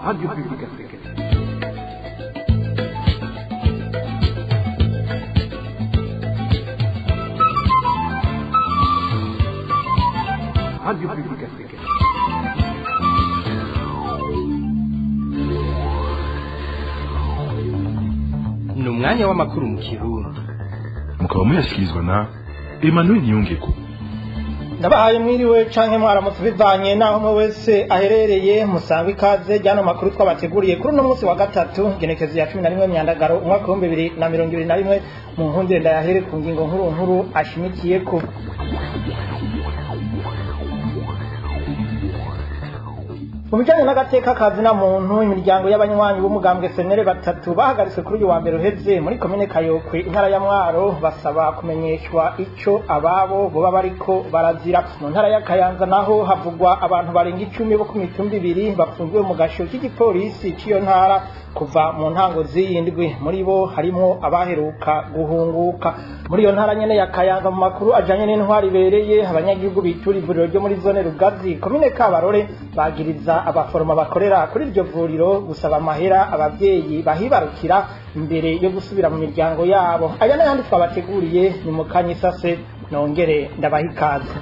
Radio Publique Africaine. Radio Publique Africaine. Ni umwanya w'amakuru mu Kirundi. Mukaba muyashyikirizwa na Emmanuel Nyongeko. Ndabahaye mwiriwe canke mwaramutse bivanye naho mwe wese aherereye musanga ikaze jyano makuru twabateguriye kuri uno munsi wa gatatu genekezo ya 11 myandagaro umwaka wa 2021 mu nkundire ndayahere ku ngingo nkuru ashimikiye ko mu bijyanye n'agateka kazina muntu imiryango y'abanywanyi b'umugambwe senere batatu bahagaritse kuri uyu wa mbere uheze muri komine Kayokwe intara ya Mwaro basaba kumenyeshwa ico ababo boba bariko barazira. Mu ntara ya Kayanza naho havugwa abantu barenga 10 bo ku mitumba 2 bafungiwe mu gasho k'igipolisi c'iyo ntara kuva mu ntango z'iyindwi, muri bo harimo abaheruka guhunguka. Muri iyo ntara nyene ya Kayanza mu makuru ajanye n'intwari bereye abanyagihugu bitura ivuriro ryo muri zone Rugazi komine Kabarore bagiriza abaforoma bakorera kuri iryo vuriro gusaba amahera abavyeyi bahibarukira imbere yo gusubira mu miryango yabo. Aya n'ayandi twabateguriye ni mu kanyisase nongere ndabahikaze.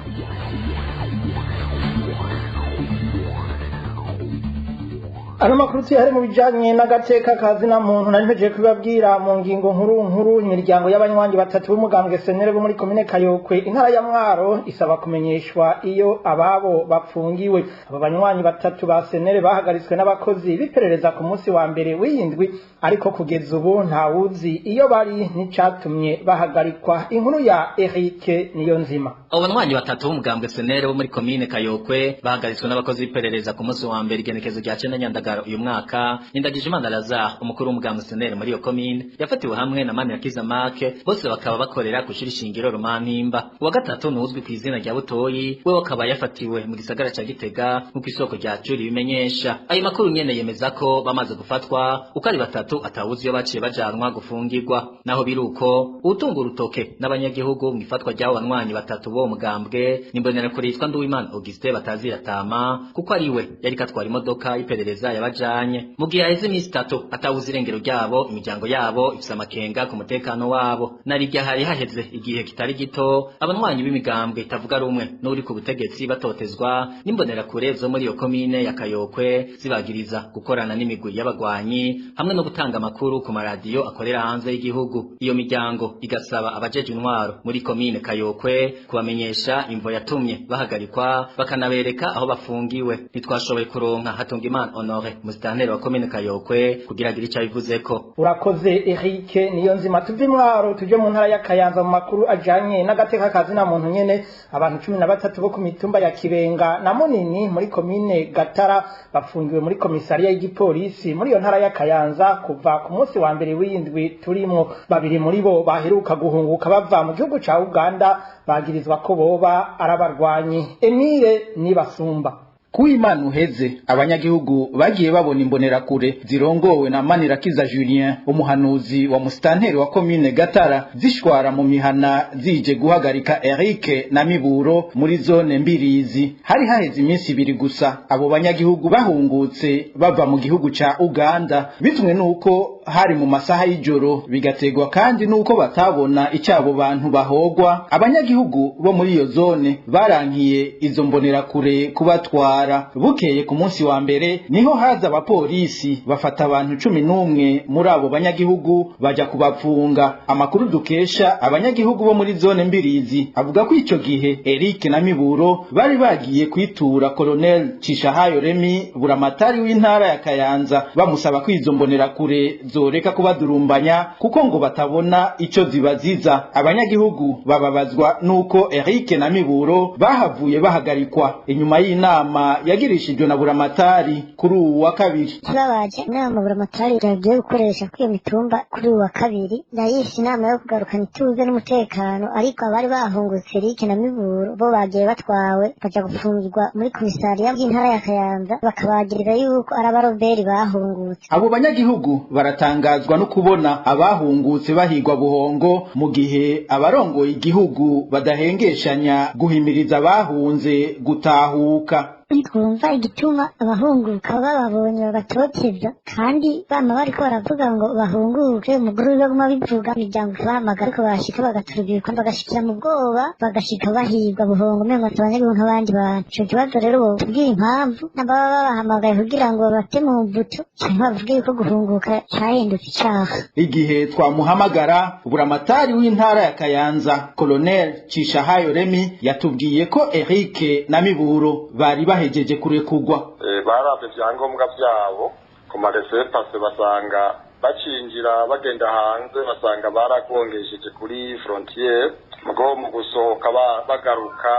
Ano makuru tuyahari mu bijanye n'agateka kazina muntu narimeje kubabwira mu ngingo nkuru imiryango y'abanywanyi batatu b'umugambwe senere bo muri komine Kayokwe intara ya Mwaro isaba kumenyeshwa iyo ababo bapfungiwe. Abo banywanyi batatu ba senere bahagaritswe n'abakozi biperereza ku munsi wa mbere w'iyindwi, ariko kugeza ubu nta wuzi iyo bari n'icatumye bahagarikwa. Inkuru ya Eric Niyonzima. Abo banywanyi batatu b'umugambwe senere bo muri komine Kayokwe bahagaritswe n'abakozi biperereza ku munsi wa mbere igenekezo rya 9 Nyandagaro uyu mwaka. Nindagijimana Lazare umukuru w'umugambwe senere muri iyo komine yafatiwe hamwe na Manirakiza Mark, bose bakaba bakorera ku shiri shingiro Romantimba. Uwa gatatu nuzwi ku izina rya Butoyi we wakaba yafatiwe mu gisagara ca Gitega nk'uko isoko rya Juri bimenyesha. Ayo makuru nyene yemeza ko bamaze gufatwa uko ari batatu atawuzi yo baciye bajanwa gufungirwa. Naho biruko utunga urutoke n'abanyagihugu mu ifatwa ry'abo banywanyi batatu bo mugambwe nimbonera kuri yitwa Nduwimana Augustin batazira tama kuko ari we yari katwara imodoka iperereza yabajanye. Mu gihe haheze iminsi 3 atawuzi irengero ryabo, imiryango yabo ifise amakenga ku mutekano wabo. Narirya hari haheze igihe kitari gito abanywanyi b'imigambwe itavuga rumwe n'uri ku butegetsi batotezwa n'imbonera kure zo muri iyo komine ya Kayokwe zibagiriza gukorana n'imigwi y'abagwanyi hamwe no gutanga amakuru ku maradiyo akorera hanze y'igihugu. Iyo miryango igasaba abajeje intwaro muri komine Kayokwe kubamenyesha imvo yatumye bahagarikwa bakanabereka aho bafungiwe. Nitwashoboye kuronka Hatungimana Honore musitanteri wa komine Kayokwe kugira agire icyo abivuzeko. Urakoze Eric Niyonzima. Tuve Mwaro tuje mu ntara ya Kayanza mu makuru ajanye n'agateka kazina muntu nyene abantu 13 bo ku mitumba ya Kibenga na Munini muri komine Gatara bafungiwe muri komisariya y'igipolisi muri iyo ntara ya Kayanza kuva ku munsi wa mbere w'indwi turimo. Babiri muri bo baheruka guhunguka bava mu gihugu ca Uganda bagirizwa ko boba arabarwanyi. Emile Nibasumba. Kuimana uheze abanyagihugu bagiye babona imbonera kure zirongowe na Manirakiza Julien umuhanuzi wa mustanteri wa commune Gatara zishwara mu mihana zije guhagarika Eric na Miburo muri zone Mbirizi. Hari haheze iminsi 2 gusa abo banyagihugu bahungutse bava mu gihugu ca Uganda bitumwe nuko hari mu masaha y'ijoro bigategwa kandi nuko batabona icyabo bantu bahogwa. Abanyagihugu bo muri iyo zone barankiye izo mbonera kure kubatwara. Bukeye ku munsi wa mbere niho haza abapolisi bafata abantu 11 muri abo banyagihugu baja kubapfunga. Amakuru dukesha abanyagihugu bo muri zone Mbirizi avuga ko ico gihe Eric na Miburo bari bagiye kwitura Colonel Cishahayo Remy buramatari w'intara ya Kayanza bamusaba kwizo mbonera kure zoreka kubadurumbanya kuko ngo batabona ico zibaziza. Abanyagihugu bababazwa nuko Eric na Miburo bahavuye bahagarikwa inyuma y'inama yagirishijwe na buramatari kuri uwa kabiri. Turabaje inama buramatari yagiye gukoresha kwiyo mitumba kuri uwa kabiri yayishe inama yo kugarukana ituze n'umutekano, ariko abari bahungutse Eric na Miburo bo bagiye batwawe baja gufungirwa muri komisariya y'intara ya Kayanza bakabagirira yuko arabaroberi bahungutse. Abo banyagihugu baratangazwa no kubona abahungutse bahigwa buhongo mu gihe abarongoye igihugu badahengeshanya guhimiriza abahunze gutahuka. ntitwumva igituma abahunguka bababonye babatoteza kandi bama bariko baravuga ngo bahunguke umugore baguma bivuga imiryango ikabahamagara ariko bashika bagaturubirwa bagashikira mu bwoba bagashika bahigwa buhongo umengo abanyagihugu nk'abandi bantu ico kibazo rero bobwira impamvu n'ababa babahamagaye kugira ngo babate mu mbuto canke bavuge yuko guhunguka cahindutse icaha. Igihe twamuhamagara buramatari w'intara ya Kayanza Colonel Cishahayo Remi yatubwiye ko Eric na Miburo bari bahejeje kurekugwa. Baravye ivyangombwa vyabo ku maresepase basanga bacinjira bagenda hanze basanga baragongesheje kuri frontiere mugo mu gusohoka bagaruka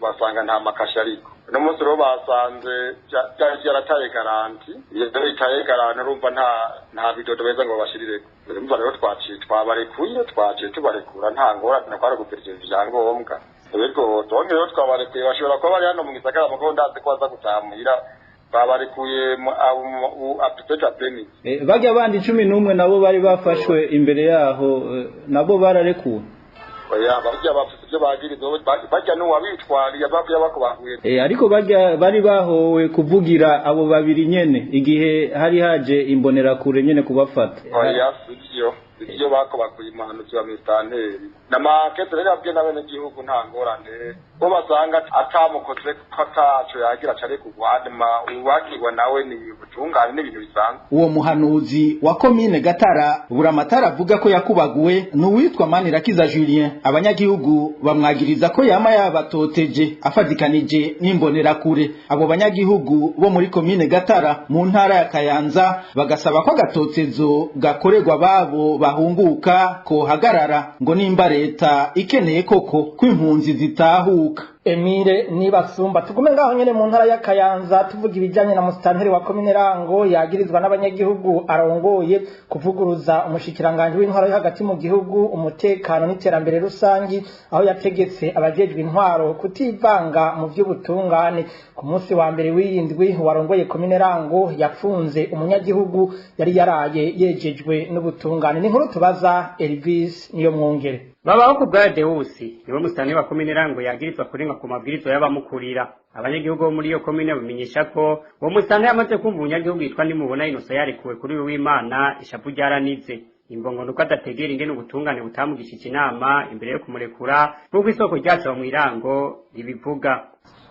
basanga nta makashi ariko no munsi rero basanze yarataye garanti iyo itaye garanti urumva nta bidodo beza ngo bashirireko urumva rero twaciye tubarekura nta ngorane kwara gupereza ivyangombwa Ego donge rero twabarekuye bashobora kuba bari hano mu gisagara mugo ndazi ko baza gutamuhira babarekuye apitete apreni bajya abandi 11 nabo bari bafashwe imbere yaho nabo bararekuwe oya bajya bafite ibyo bagirizo bajya no wabitwariye ababya bakubahuye ariko bari bahowe kuvugira abo babiri nyene igihe hari haje imbonera kure nyene kubafata oya ibyo bakubakuye impanuzi wa mistanteri na market rero abye nabene gihugu nta ngorane bo basanga atamukoze kataco yagira cyane kugwadema uwakirwa nawe ni ubutungane n'ibintu bisanzwe. Uwo muhanuzi wa commune Gatara buramatara avuga ko yakubaguwe n'uwitwa Manirakiza Julien abanyagihugu bamwagiriza ko yama yabatoteje afadikanije n'imbonera kure abo banyagihugu bo muri commune Gatara mu ntara ya Kayanza bagasaba ko agatotezo gakorerwa babo bahunguka ko hagarara ngo nimba leta ikeneye koko kw'impunzi zitahuka. Emile Nibasumba tugume ngaho nyene mu ntara ya Kayanza tuvuga ibijanye na mustanteri wa commune Rango yagirizwa n'abanyagihugu arongoye kuvuguruza umushikiranganje w'intwaro yo hagati mu gihugu umutekano n'iterambere rusangi aho yategetse abajejwe intwaro kutivanga mu by'ubutungane ku munsi wa mbere w'indwi warongoye commune Rango yafunze umunyagihugu yari yaraye yejejwe n'ubutungane ni nkuru tubaza Elvis niyo mwongere babaho ku bwa Deusi niwe mustanteri wa commune Rango yagirizwa kurenga ku mabwirizo y'abamukurira abanyagihugu muri iyo commune bamenyesha ko uwo mustanteri amaze kumva umunyagihugu yitwa Nimubona Innocent yarekuwe kuri uyu w'Imana ishavu ryaranize imbongo nuko adategera ingene ubutungane butamugishije inama imbere yo kumurekura kuko isoko ryacu mu Irango ribivuga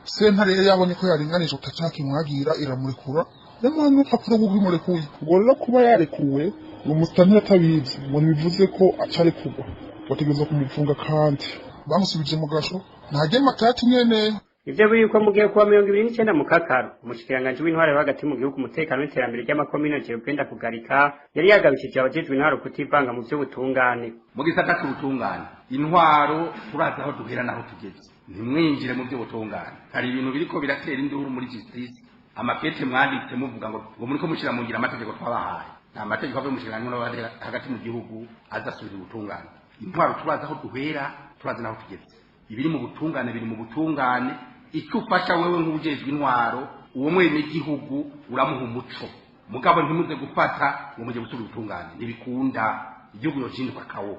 sentare yabonye ko yaringanije utacaki mwagira iramurekura nyamara n'urupapuro rw'umurekuye ubwo rero kuba yarekuwe uwo mustanteri atabizi ngo bivuze ko acarekugwa bategeza kumufunga kandi bamusubije mu gasho ntage makati nyene ivyo biri ko mugiye kuwa 29 mu Kakaro umushikiranganje w'intwaro hagati mu gihugu umutekano n'iterambere ry'amakomine Jebenda kugarika yari yagabishije abajejwe intwaro kutivanga mu by'ubutungane mu gisata cy'ubutungane intwaro turaza aho duhera naho tugeze ntimwinjire mu by'ubutungane hari ibintu biriko biratera induru muri justice amakete mwanditse muvuga ngo muri ko mushira mu ngira amategeko twabahaye nta mategeko ave mushikiranganje hagati mu gihugu azasubira ubutungane intwaro turaza aho duhera turaza naho tugeze ibiri mu butungane biri mu butungane icyo ufasha wewe nk'ujejwe intwaro uwo mwene igihugu uramuha umuco mugabo ntimuze gufata ngo muje gusubira ubutungane ntibikunda igihugu yocinduka kawo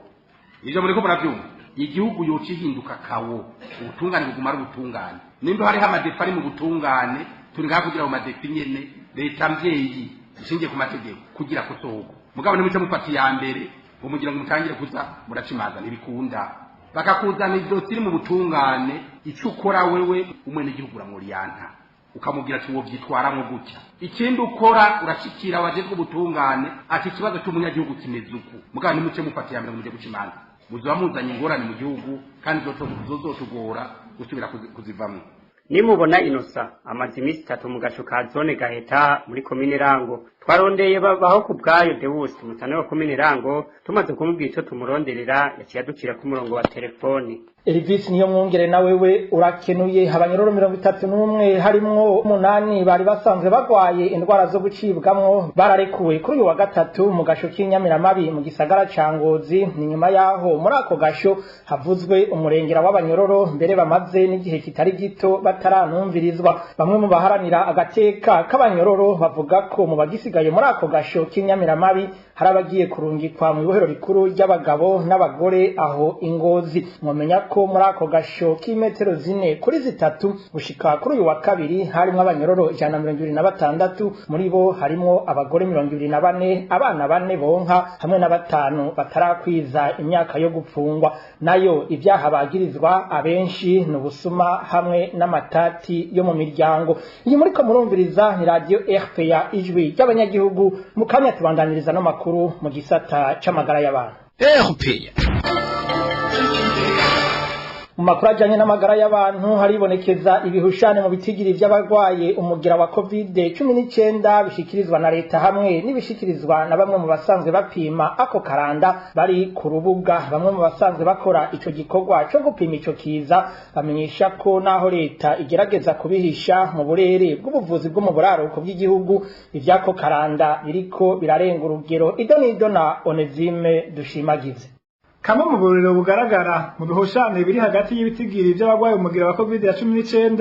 ivyo muri ko muravyumva igihugu yocihinduka kawo ubutungane buguma ari ubutungane nimba hari amadefa ari mu butungane turi ngaho kugira mu madefa nyene leta mvyeyi ishingiye ku mategeko kugira ko sogo mugabo ntimuce mufata ya mbere ngo mugira ngo mutangire kuza muracimaza ntibikunda bakakuzana idosiri mu butungane icyo ukora wewe umwe n'igihugu uramuriyanta ukamubwira ati wo byitwaramo gutya ikindi ukora urashikira abajejwe ubutungane ati ikibazo cy'umunyagihugu kimeze uku mugabo nimuce mufatiye mbere muje gucimanza muziba muzanye ingorane mu gihugu kandi zotugora gusubira kuzivamwo Nimubona Innocent amaze iminsi 3 mu gasho ka zone Gaheta muri commune Rango twarondeye babaho ku bwayo Deusi mutane wa commune Rango tumaze kumubwira icyo tumuronderera yaciye adukira ku murongo wa telefoni. Elvis niyo mwongere na wewe urakenuye abanyororo 31 harimwo 8 bari basanzwe bagwaye indwara zo gucibwamwo bararekuwe kuri uyu wa gatatu mu gasho k'Inyamiramabi mu gisagara ca Ngozi ni nyuma yaho muri ako gasho havuzwe umurengera w'abanyororo mbere bamaze n'igihe kitari gito bataranumvirizwa bamwe mu baharanira agateka k'abanyororo bavuga ko mu bagisi basigaye muri ako gasho k'inyamiramabi hari abagiye kurungikwa mu ibohero rikuru ry'abagabo n'abagore aho Ingozi. Mwomenya ko muri ako gasho k'imetero 4 kuri 3 gushika kuri uyu wa kabiri harimo abanyororo 126, muri bo harimo abagore 24, abana 4 bonka hamwe na 5 batarakwiza imyaka yo gupfungwa. Nayo ibyaha bagirizwa abenshi n'ubusuma hamwe n'amatati yo mu miryango. Iyi muri ko murumviriza ni radio RPA ijwi ry'abanyagihugu. Mu kanya tubandaniriza no makuru mu gisata c'amagara y'abantu. RPA mu makuru ajanye n'amagara y'abantu haribonekeza ibihushane mu bitigiri by'abarwaye umugira wa COVID-19 bishikirizwa na leta hamwe n'ibishikirizwa na bamwe mu basanzwe bapima ako karanda bari ku rubuga. Bamwe mu basanzwe bakora ico gikorwa cyo gupima ico kiza bamenyesha ko naho leta igerageza kubihisha mu burere bw'ubuvuzi bwo mu buraruko bw'igihugu, ivyako karanda biriko birarenga urugero. Idonido na Onezime Dushimagize. Kamwe mu buriro bugaragara mu bihushane biri hagati y'ibitigiri by'abagwaye umugira wa COVID-19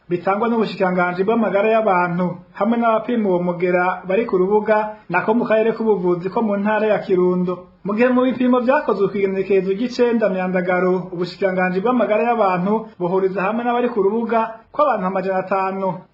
bitangwa n'ubushikanganje bw'amagara y'abantu hamwe n'abapima uwo mugera bari ku rubuga nako mu karere k'ubuvuzi ko mu ntara ya Kirundo. Mu gihe mu bipimo vyakozwe kw'igenekerezo ry'icenda Myandagaro, ubushikanganje bw'amagara y'abantu buhuriza hamwe n'abari ku rubuga ko abantu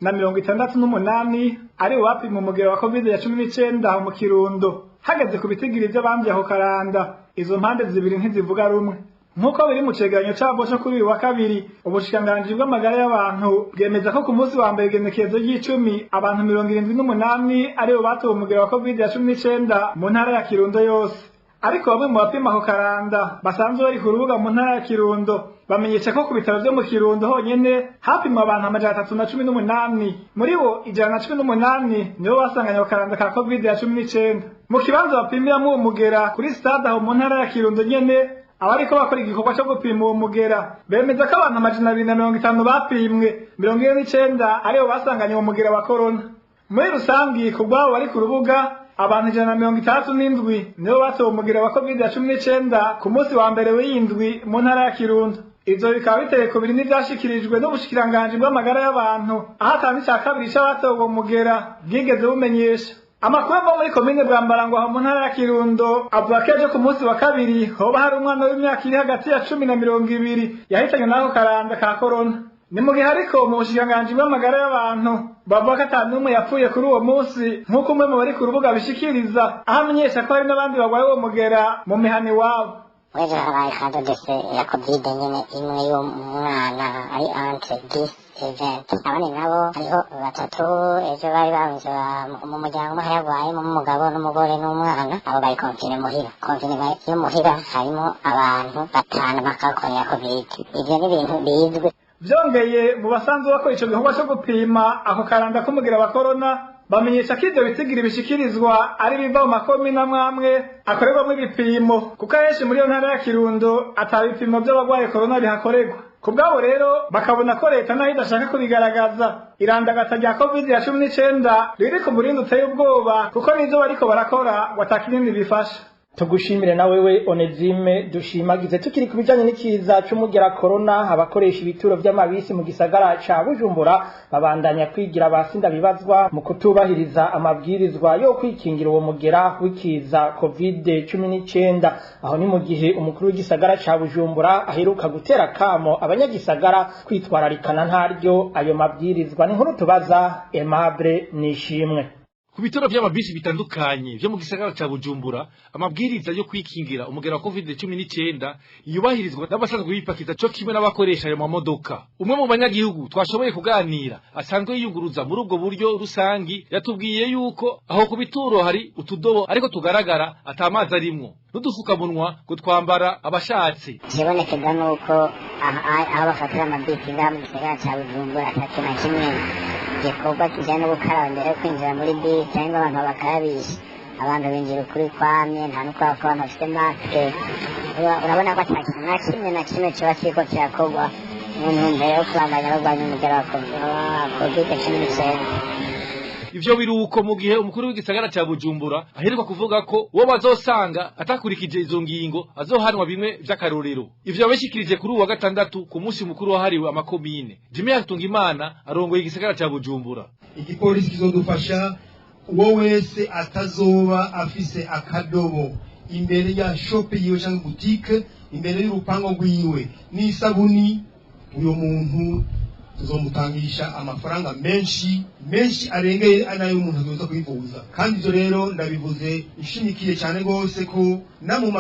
568 ari bapima umugera wa COVID-19 mu Kirundo. Hageze ku bitigiri by'abambye aho karanda, izo mpande zibiri ntizivuga rumwe. Nkuko biri mu cegeranyo cabo cyo kuri uyu wa kabiri, ubushikanganje bw'amagara y'abantu bwemeza ko ku munsi wa mbere igenekerezo ry'icumi abantu 78 ari bo batowe umugera wa COVID-19 mu ntara ya Kirundo yose. Ariko bamwe mu bapima aho karanda basanzwe bari ku rubuga mu ntara ya Kirundo bamenyesha ko ku bitaro byo mu Kirundo honyene hapimwa abantu 318, muri bo 118 nibo basanganye aho karanda ka COVID-19. Mu kibanza bapimiramwo uwo mugera kuri stade aho mu ntara ya Kirundo nyene, abariko bakora igikorwa cyo gupima uwo mugera bemeza ko abantu 250 bapimwe, 49 aribo basanganye uwo mugera wa corona. Muri rusangi ku bwabo bari ku rubuga abantu 167 nibo batowe umugera wa COVID-19 ku munsi wa mbere w'indwi mu ntara ya Kirundo. Ivyo bikaba biteye ku biri n'ivyashikirijwe n'ubushikiranganje bw'amagara y'abantu aho atanu cya kabiri c'abatowe uwo mugera bwigeze bumenyesha. Amakuru ava muri komine Bwambarangwa aho mu ntara ya Kirundo avuga ko ejo ku munsi wa kabiri hoba hari umwana w'imyaka iri hagati ya 10 na 20 yahitanywe n'ako karanda ka corona. Ni mu gihe ariko mu bushikiranganje bw'amagara y'abantu bavuga ko atanu umwe yapfuye kuri uwo munsi nk'uko umwe mu bari ku rubuga bishikiriza, aho amenyesha ko hari n'abandi bagwaye uwo mugera mu mihani wabo. Wejo habaye kado dese ya COVID nyene imwe y'umwana ari entre 10 event. Abandi nabo hariho batatu ejo bari banze mu muryango umwe yarwaye mu mugabo n'umugore n'umwana, abo bari konfine muhira. Konfine yo muhira harimo abantu 5 bakakorera COVID. Ivyo ni ibintu bizwi. Vyongeye mu basanzwe bakora ico gikorwa cyo gupima ako karanda k'umugira wa corona bamenyesha ko ivyo bitigiri bishikirizwa ari biva mu makomine amwe akorerwamo ibipimo, kuko ahenshi muri iyo ntara ya Kirundo atabipimo by'abagwaye corona bihakorerwa. Ku bwabo rero bakabona ko leta nayo idashaka kubigaragaza irandagata rya COVID-19 riri ku murindi uteye ubwoba, kuko n'ivyo bariko barakora ngo atakinini bifasha. Tugushimire na wewe Onezime Dushimagize. Tukiri ku bijanye n'ikiza c'umugera corona, abakoresha ibituro vy'amabisi mu gisagara ca Bujumbura babandanya kwigira abasinda bibazwa mu kutubahiriza amabwirizwa yo kwikingira uwo mugera w'ikiza COVID-19. Aho ni mu gihe umukuru w'igisagara ca Bujumbura aheruka gutera kamo abanyagisagara kwitwararikana ntaryo ayo mabwirizwa. Ni nkuru tubaza Aimable Nishimwe. Ku bitaro by'amabisi bitandukanye byo mu gisagara ca Bujumbura, amabwiriza yo kwikingira umugera wa COVID-19 yubahirizwa n'abasanzwe bipakiza cyo kimwe n'abakoresha ayo mamodoka. Umwe mu banyagihugu twashoboye kuganira asanzwe yiyunguruza muri ubwo buryo rusangi yatubwiye yuko aho ku bituro hari utudobo ariko tugaragara atamazi arimwo n'udufukamunwa ngo twambara abashatse. Kibonekeza nuko aho bafatira amabisi ngaha mu gisagara ca Bujumbura atatu na kimwe igikorwa kijyanye no gukaraba mbere yo kwinjira muri bisi cyangwa abantu bakarabisha. Abantu binjira ukuri kwamye, nta nuko abantu bafite masike. Urabona ko atakintu na kimwe kiba kiriko kirakorwa mu ntumbero yo kubandanya barwanya umugera wa COVID-19. Ivyo biruko mu gihe umukuru w'igisagara ca Bujumbura aheruka kuvuga ko uwo bazosanga atakurikije izo ngingo azohanwa bimwe vy'akarorero. Ivyo yabishikirije kuri uwa gatandatu ku munsi mukuru wahariwe amakomine. Jimmy Hatungimana arongoye igisagara ca Bujumbura. Igipolisi kizodufasha uwo wese atazoba afise akadobo imbere ya shope yiwe cyangwa boutique imbere y'urupango rwiwe n'isabuni, uyo muntu tuzomutangisha amafaranga menshi arengeye anayo umuntu azoza kwivuza. kandi ivyo rero ndabivuze ishimikiye cyane gose ko na mu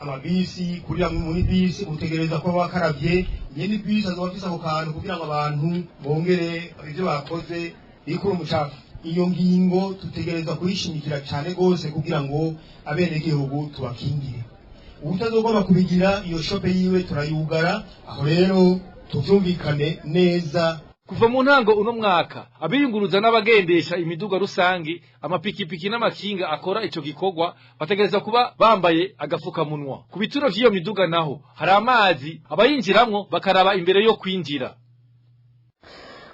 amabisi kurira muri bisi utegereza ko bakaravye yeni bisi azoba afise ako kantu kugira ngo abantu bongere ivyo bakoze bikuru umucafu. iyo ngingo tutegereza kuyishimikira cyane gose kugira ngo abenegihugu tubakingire. ubutazogomba kubigira iyo shope yiwe turayugara, aho rero tuvyumvikane neza. Kuva mu ntango uno mwaka abiyunguruza n'abagendesha imiduga rusangi amapikipiki n'amakinga akora ico gikorwa bategereza kuba bambaye agafukamunwa. Ku bituro vy'iyo miduga naho hari amazi abayinjiramwo bakaraba imbere yo kwinjira.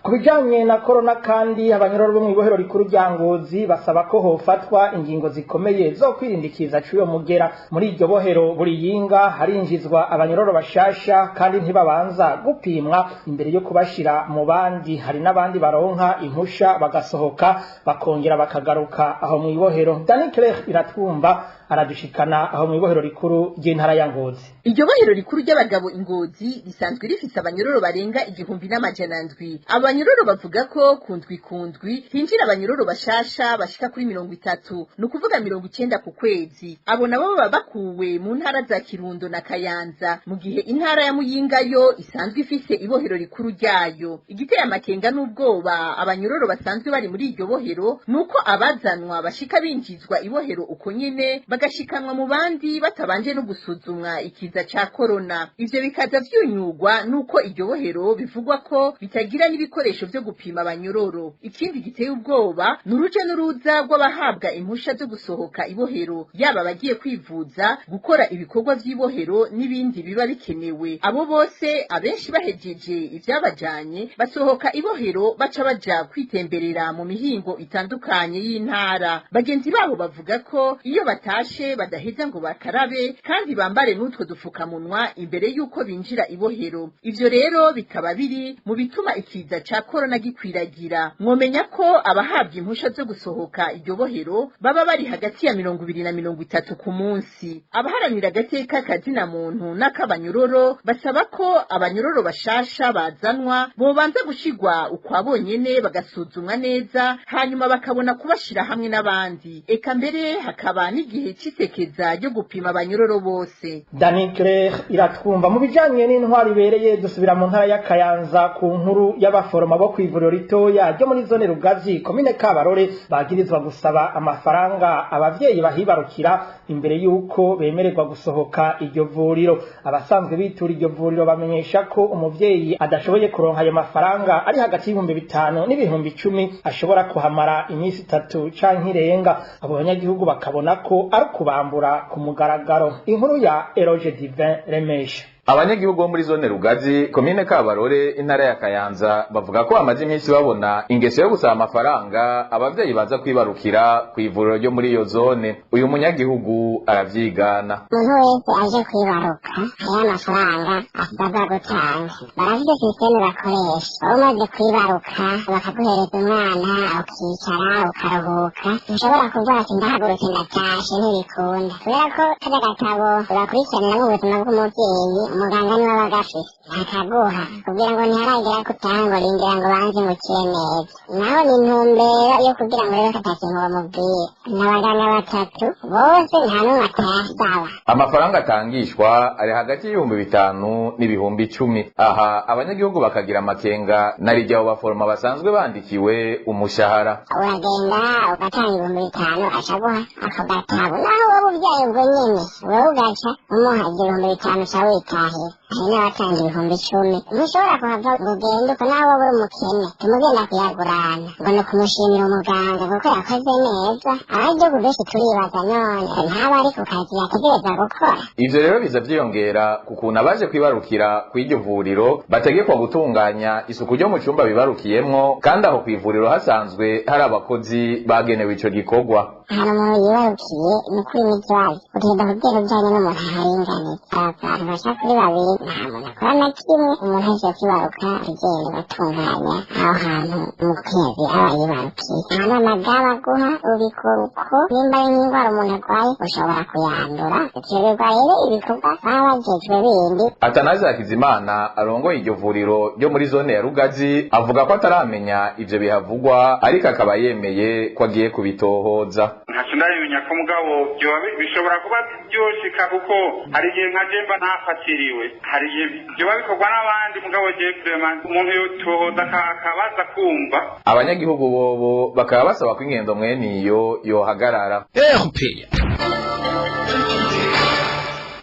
Kubijanye na corona kandi abanyororo bo mw'ibohero rikuru rya Ngozi basaba ko hofatwa ingingo zikomeye zo kwirindikiza cyuyo mugera. Muri iryo bohero buri yinga harinjizwa abanyororo bashasha kandi ntibabanza gupimwa imbere yo kubashira mu bandi. Hari n'abandi baronka impusha bagasohoka bakongera bakagaruka aho mw'ibohero. Danikle iratwumva aradushikana aho mw'ibohero rikuru ry'intara ya Ngozi. Iryo bohero rikuru ry'abagabo Ingozi risanzwe rifise abanyororo barenga 1,700. Abanyororo bavuga ko kundwi hinjira abanyororo bashasha bashika kuri 30, nukuvuga 90 ku kwezi. Abo nabo baba bakuwe mu ntara za Kirundo na Kayanza, mu gihe intara ya Muyinga yo isanzwe ifise ibohero rikuru ryayo. Igiteye amakenga n'ubwoba abanyororo basanzwe bari muri iryo bohero nuko abazanwa bashika binjizwa ibohero uko nyene bagashikanwa mu bandi batabanje no gusuzumwa ikiza ca corona. Ivyo bikaza vyunyugwa nuko iryo bohero bivugwa ko bitagira n'ibikoresho vyo gupima abanyororo. Ikindi giteye ubwoba n'uruje n'uruza rw'abahabwa impusha zo gusohoka ibohero, yaba bagiye kwivuza, gukora ibikorwa vy'ibohero n'ibindi biba bikenewe. Abo bose abenshi bahejeje ivyabajanye basohoka ibohero baca baja kwitemberera mu mihingo itandukanye y'intara. Bagenzi babo bavuga ko iyo batashe badaheza ngo bakarabe kandi bambare n'utwo dufukamunwa imbere yuko binjira ibohero. Ivyo rero bikaba biri mu bituma ikiza ca corona gikwiragira. Mwomenya ko abahabwa impusha zo gusohoka iryo bohero baba bari hagati ya 20 na 30 ku munsi. Abaharanira agateka kazina muntu n'akabanyororo basaba ko abanyororo bashasha bazanwa bobanza gushigwa ukwabonyene bagasuzumwa neza, hanyuma bakabona kubashira hamwe n'abandi. Eka mbere hakaba n'igihe cisekeza ryo gupima abanyororo bose. Danikle iratwumva. Mu bijanye n'intwari bereye dusubira mu ntara ya Kayanza ku nkuru y'abaforoma bo kwivuriro ritoya ryo muri zone Rugazi komine Kabarore bagirizwa gusaba amafaranga abavyeyi bahibarukira imbere yuko bemererwa gusohoka iryo vuriro. Abasanzwe bitura iryo vuriro bamenyesha ko umuvyeyi adashoboye kuronka ayo mafaranga ari hagati y'5,000 n'ibihumbi 10 ashobora kuhamara iminsi 3 canke irenga. Abo banyagihugu bakabona ko ari kubambura ku mugaragaro. Inkuru ya Eroge Divin Remesha. Abanyagihugu bo muri zone Rugazi komine Kabarore intara ya Kayanza bavuga ko amaze iminsi babona ingeso yo gusaba amafaranga abavyeyi baza kwibarukira ku ivuriro ryo muri iyo zone. Uyu munyagihugu aravyigana. Umuntu wese aje kwibaruka aya mafaranga asabwa gutanga. Barafite systeme bakoresha. Umaze kwibaruka bakaguhereza umwana ukicara ukaruhuka. Ushobora kuvuga ati ndahagurutse ndatashe ntibikunda. Kubera ko kada gatabo bakurikiranira mu buzima bw'umuvyeyi umuganga niwe bagafise akaguha kugira ngo ntiharagera kutanga rindira ngo banze mukire neza. Naho ni intumbero yo kugira ngo rero katakintu bamubwira. N'abaganga 3 bose nta n'umwe atayasaba. Amafaranga atangishwa ari hagati y'5,000 n'ibihumbi 10. Aha abanyagihugu bakagira amakenga narijya abo baforoma basanzwe bandikiwe umushahara. Uragenda ugatanga 5,000 ashaguha ako gatabo naho wowe ubyaye ubwo nyene wowe ugaca umuha 5,000 shawita hina watanga 10,000. Ntushobora kuhava ngo ugende uko nawe wowe umukene tumugenda kuyagurana ngo no kumushimira umuganga kuko yakoze neza. Abanyagihugu benshi turibaza none ntaba ari ku kazi yategereza gukora. Ivyo rero biza vyiyongera ku kuntu abaje kwibarukira kw'iryo vuriro bategekwa gutunganya isuku ryo mu cumba bibarukiyemwo, kandi aho kw'ivuriro hasanzwe hari abakozi bagenewe ico gikorwa. Hari umuntu yibarukiye ni kuri n'ikibazo ugenda kubwira ujyanye n'umuntu aharinganiye. Abantu bashaka kuri 2 nta muntu akora na kimwe umuntu aje kwibaruka tugende batunganya aho hantu umukenyezi aba yibarukiye nta n'amagaba guha ubikora uko nimba ari nk'indwara umuntu arwaye ushobora kuyandura ukererwa rero ibikorwa baba bajejwe bindi. Atanazi Hakizimana arongoye iryo vuriro ryo muri zone ya Rugazi avuga ko ataramenya ivyo bihavugwa ariko akaba yemeye ko agiye kubitohoza. Ntaco ndabimenya ko mugabo bishobora kuba byoshika kuko hari igihe nka jemba ntafatiriwe hari igihe byoba bikorwa n'abandi mugabo jefrema umuntu yotohoza akabaza kumva. Abanyagihugu bobo bakaba basaba ko ingendo mwene iyo yohagarara.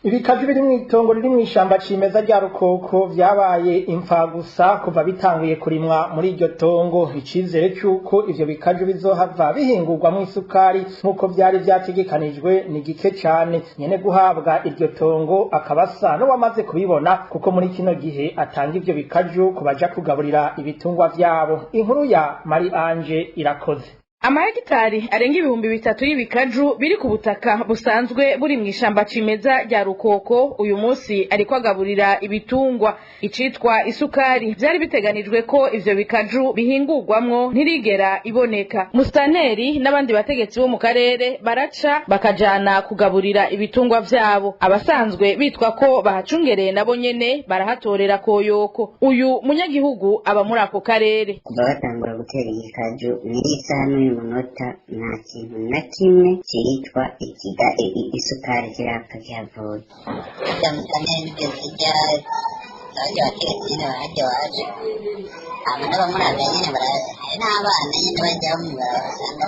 Ibikaju biri mw'itongo riri mw'ishamba cimeza rya Rukoko vyabaye imfa gusa kuva bitanguye kurimwa muri iryo tongo. Icizere cyuko ivyo bikaju bizohava bihingurwa mu isukari nkuko vyari vyategekanijwe ni gike cane. Nyene guhabwa iryo tongo akabasa no wamaze kubibona kuko muri kino gihe atanga ivyo bikaju kubaja kugaburira ibitungwa vyabo. Inkuru ya Marie Ange Irakoze. Amahegitari arenga 3,000 y'ibikaju biri ku butaka busanzwe buri mw'ishamba cimeza rya Rukoko uyu munsi ariko agaburira ibitungwa. Icitwa isukari vyari biteganijwe ko ivyo bikaju bihingurwamwo ntirigera iboneka. Mustaneri n'abandi bategetsi bo mu karere baraca bakajana kugaburira ibitungwa vyabo. Abasanzwe bitwa ko bahacungereye nabo nyene barahatorera koyoko. Uyu munyagihugu aba muri ako karere. Kuva batangura gutera igikaju n'isaha munota nta kintu na kimwe cyitwa isukari kirapfa kihavuye. Ndamusanira n'ibyo sijya abandi bategetsi nyine barajya waje aba n'abamuraza nyine hari n'abana nyine bajyamo barasanga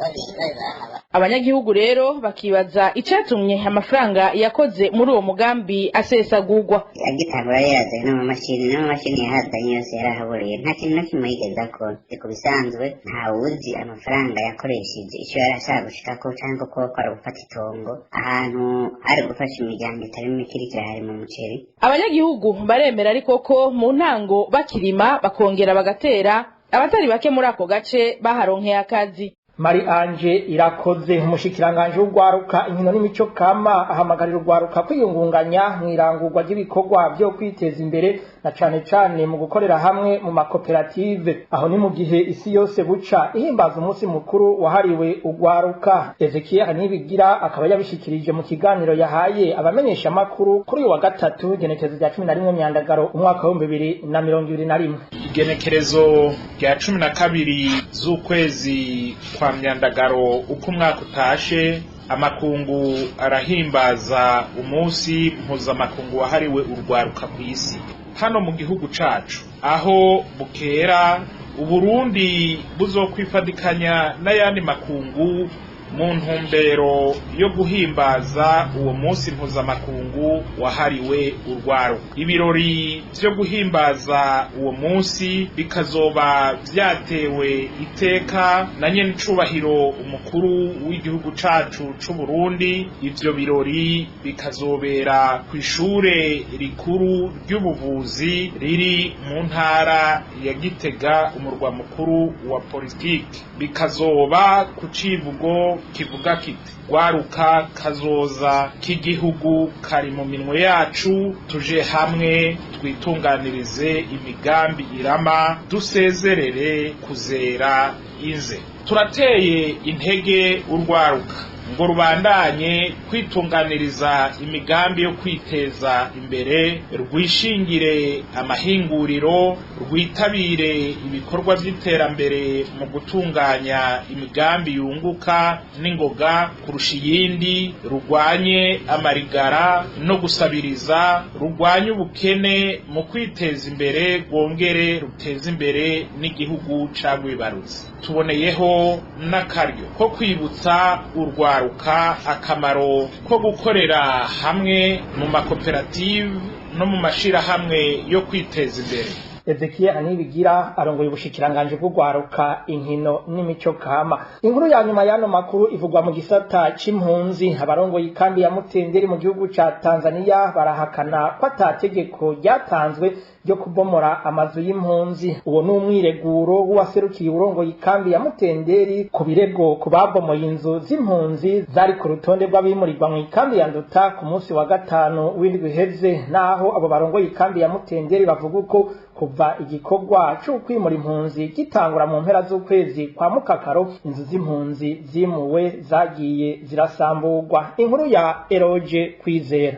babirahaba. Abanyagihugu rero bakibaza icatumye amafaranga yakoze muri uwo mugambi asesagurwa. Agitangura yarazanye n'amamashini yahazanye yose yarahaburiye nta kintu na kimwe yigeze akora. Ku bisanzwe nta wuzi amafaranga yakoresheje icyo yarashaka gushikako cyangwa ko akora gufata itongo ahantu ari gufasha imiryango itari mikirikira hari mu muceri. Abanyagihugu baremera ariko ko mu ntango bakirima bakongera bagatera abatari bake muri ako gace baharonkeye akazi. Marie Ange Irakoze. Umushikiranganje w'ugwaruka inkino n'imico kama ahamagarira ugwaruka kwiyungunganya mwirangurwa ry'ibikorwa byo kwiteza imbere na cane cane mu gukorera hamwe mu makoperative. Aho ni mu gihe isi yose buca ihimbaza umunsi mukuru wahariwe ugwaruka. Ezekiel Nibigira akaba yabishikirije mu kiganiro yahaye abamenyesha makuru kuri wa gatatu genekerezo rya 11 Myandagaro umwaka wa 2021. Igenekerezo rya 12 z'ukwezi kwa Myandagaro uko umwaka utashe amakungu arahimbaza umunsi mpuzamakungu wahariwe urwaruka ku isi. Hano mu gihugu cacu aho bukera Uburundi buzokwifadikanya n'ayandi makungu mu ntumbero yo guhimbaza uwo munsi mpuzamakungu wahariwe urwaruka. Ibirori byo guhimbaza uwo munsi bikazoba vyatewe iteka na nyene icubahiro umukuru w'igihugu cacu c'u Burundi. Ivyo birori bikazobera kw'ishure rikuru ry'ubuvuzi riri mu ntara ya Gitega umurwa mukuru wa politiki. Bikazoba ku civugo kivuga kiti gwaruka kazoza k'igihugu kari mu minwe yacu, tuje hamwe twitunganirize imigambi irama dusezerere kuzera inze. Turateye intege urwaruka ngo rubandanye kwitunganiriza imigambi yo kwiteza imbere, rwishingire amahinguriro, rwitabire ibikorwa by'iterambere mu gutunganya imigambi yunguka n'ingoga kurusha iyindi, rugwanye amarigara no gusabiriza, rugwanye ubukene mu kwiteza imbere, rwongere ruteza imbere n'igihugu cagwibarutse. Tuboneyeho n'akaryo ko kwibutsa urwaruka akamaro ko gukorera hamwe mu makoperative no mu mashirahamwe yo kwiteza imbere. Ezekiel Nibigira arongoye ubushikiranganje bw'ugwaruka inkino n'imico kama. Inkuru ya nyuma y'ano makuru ivugwa mu gisata c'impunzi. Abarongoye ikambi ya Mutenderi mu gihugu ca Tanzania barahakana ko atategeko ryatanzwe ryo kubomora amazu y'impunzi. Uwo ni umwireguro w'uwaserukiye urongoye ikambi ya Mutenderi ku birego ku babomoye inzu z'impunzi zari ku rutonde rw'abimurirwa mu ikambi ya Nduta ku munsi wa gatanu w'indwi iheze, naho abo barongoye ikambi ya Mutenderi bavuga uko kuva igikorwa cyo kwimura impunzi gitangura mu mpera z'ukwezi kwa Mukakaro inzu z'impunzi zimuwe zagiye zirasamburwa. Inkuru ya Eroge Kwizera.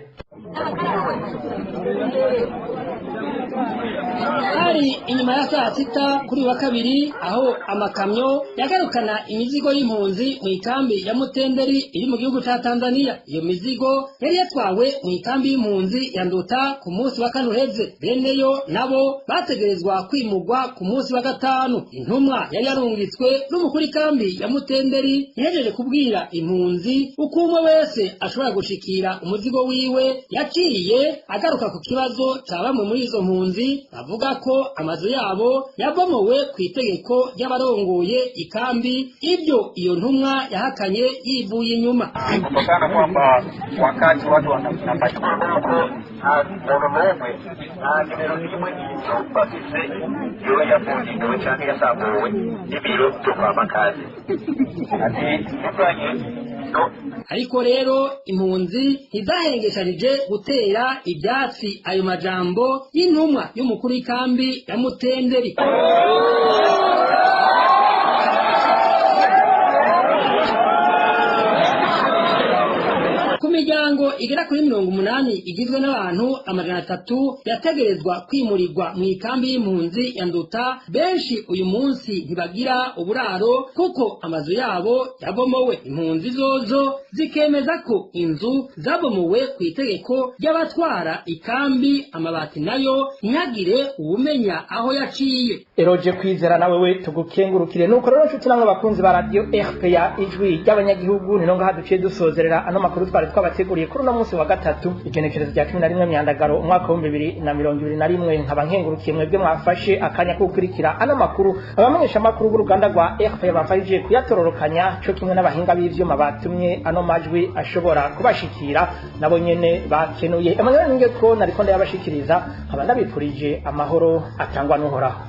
Hari inyuma ya saa sita kuri wa kabiri aho amakamyo yagarukana imizigo y'impunzi mu ikambi ya Mutenderi iri mu gihugu ca Tanzania. Iyo mizigo yari yatwawe mu ikambi y'impunzi ya Nduta ku munsi wa kane uheze. Beneyo nabo bategerezwa kwimurwa ku munsi wa gatanu. Intumwa yari yarungitswe n'umukuru ikambi ya Mutenderi yahejeje kubwira impunzi uko umwe wese ashobora gushikira umuzigo wiwe, yaciye agaruka ku kibazo ca bamwe muri izo mpunzi bavuga ko amazu yabo yabomowe ku itegeko ry'abarongoye ikambi. Ibyo iyo ntumwa yahakanye yivuye inyuma. Kutokana kwamba wakati watu wanapata huko moromwe na nimero rimwe izo bafise yo yafundiwe cyane yasabuwe ibiro byo kwa makazi ati tubanye. Ariko rero impunzi ntizahengeshanije gutera ibyatsi ayo majambo y'intumwa y'umukuru w'ikambi ya Mutenderi. Ku miryango igera kuri 80 igizwe n'abantu 300 yategerezwa kwimurirwa mu ikambi y'impunzi ya Nduta. Benshi uyu munsi ntibagira uburaro kuko amazu yabo yabomowe. Impunzi zozo zikemeza ko inzu zabomowe ku itegeko ry'abatwara ikambi, amabati nayo ntihagire ubumenya aho yaciye. Eroje Kwizera nawe we tugukengurukire. Nuko rero nshuti namwe bakunzi ba radio RPA ijwi ry'abanyagihugu, ni nonga haduciye dusozerera ano makuru twari twabateguriye kuri uno munsi wa gatatu igenekerezo rya 11 Myandagaro umwaka wa 2021. Nkaba nkengurukiye mwebwe mwafashe akanya ko gukurikira ano makuru. Abamenyesha makuru b'uruganda rwa RPA bafashije kuyatororokanya cyo kimwe n'abahinga b'ivyuma batumye ano majwi ashobora kubashikira nabo nyene bakenuye. Emmanuel Ningeko nariko ndabashikiriza, nkaba ndabipfurije amahoro atangwa n'uhoraho.